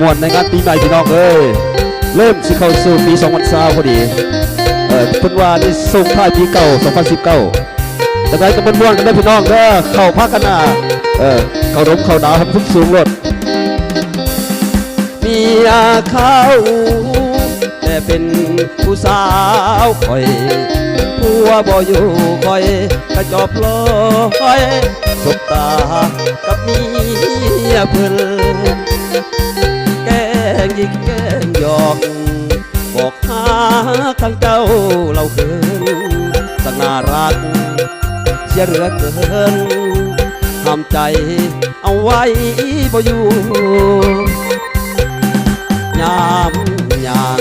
วนในงานปีใหม่พี่น้องเอ้ยเริ่มสิเข้าสู่ปี2020พอดีเพิ่นว่านี่ส่งท้ายปีเก่า2019แต่ไงก็ม่วนๆกันได้พี่น้องเด้อเข้าพักกันหน้าเข้าร่มเข้าดาวให้สูงรถมีเขาแต่เป็นผู้สาวคอยผัวบ่อยู่คอยกระจอบลอยสบตากับเมียเพิ่นแกงยิกแกงหยอกบอกหาทางเจ้าเราเกินสักน่ารักเสียเหลือเกินทำใจเอาไว้บ่อยู่ยามอย่าง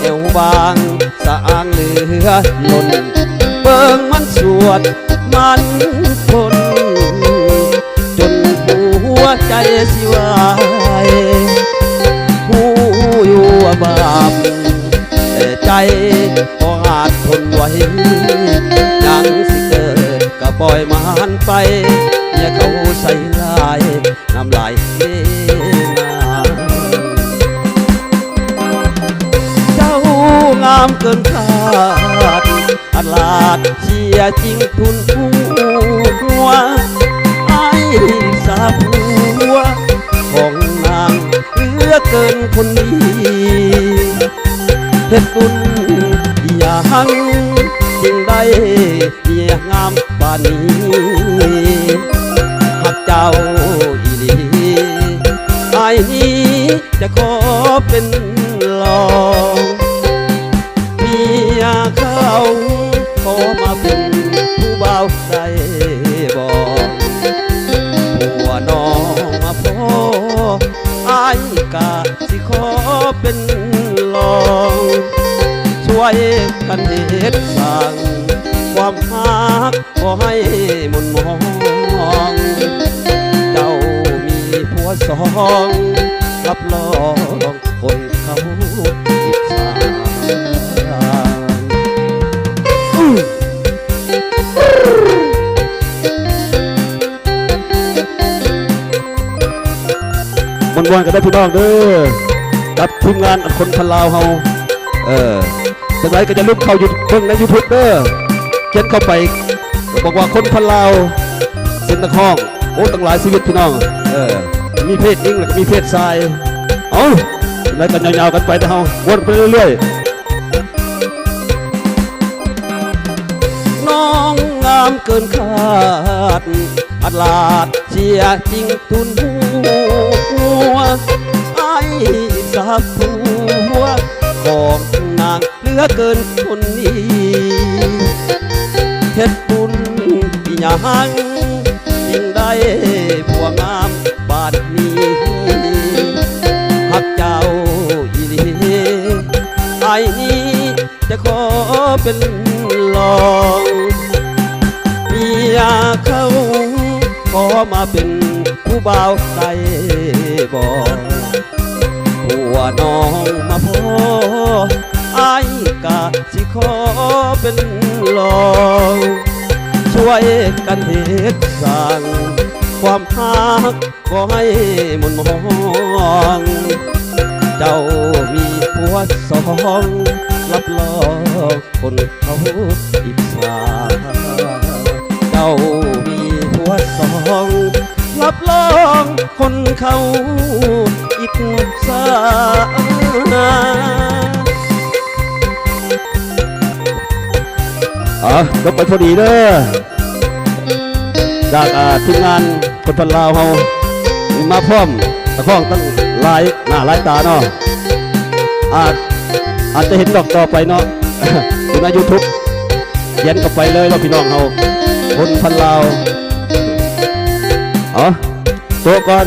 เอวบางสะอ้างเหลือล้นเบิ่งมันสวดมันทนจนหัวใจสิวายหูอยู่ว่าบาปแต่ใจก็อาจทนไว้ยังสิเกิดก็ปล่อยมันไปอย่าเขาใส่ลายน้ำลายเล่งามเกินคาดอัดลาดเชียจริงทุนหัวไอ้สาผัวของนางเหลือเกินคนนี้เฮ็ดบุญอย่างจึงได้เมียงามป่านนี้หากเจ้าอีหลีไอ้นี้จะขอเป็นรองเขาขอมาเป็นผู้บ่าวได้บอกผัวน้องมาพอไอ้กะสิขอเป็นรองช่วยกันเหตุสั่งความฮักขอให้มนมองเจ้ามีผัวสองรับรองคนเขาอิจฉาวนๆกันได้พี่น้องเด้อกับทีมงานคนพันลาวเฮาจังไรก็จะลุกเข้าอยู่เพิ่งในยูทูบเด้อเขียนเข้าไปบอกว่าคนพันลาวเส้นตะข้องโอ้ตั้งหลายชีวิตพี่น้องมีเพศหญิงแล้วก็มีเพศชายเอาแล้วกันยาวๆกันไปนะเฮาวนไปเรื่อยๆน้องงามเกินคาดอัดลาดเชียจริงทุนหัวไอ้สาผัวของนางเหลือเกินคนนี้เฮ็ดบุญอย่างยิ่งได้ผัวงามบาดนี้หักเจ้าอีหลีไอ้นี้จะขอเป็นรองเมียเขาขอมาเป็นผู้บ่าวใส่บอกผัวน้องมาพอไอ้กะสิขอเป็นรองช่วยกันเหตุสั่งความฮักก็ให้มนมองเจ้ามีผัวสองรับรองคนเขาอิจฉาเจ้ามีผัวสองรับรองคนเขาอิจฉาก็ไปพอดีเด้อจากทีมงานคนพันลาวเฮามาพร้อมตะข้องตั้งหลายหน้าหลายตาเนาะอาจจะเห็นดอกต่อไปเนาะอยู่ในยูทูบเขียนเข้าไปเลยเราพี่น้องเฮาคนพันลาวตัวก่อน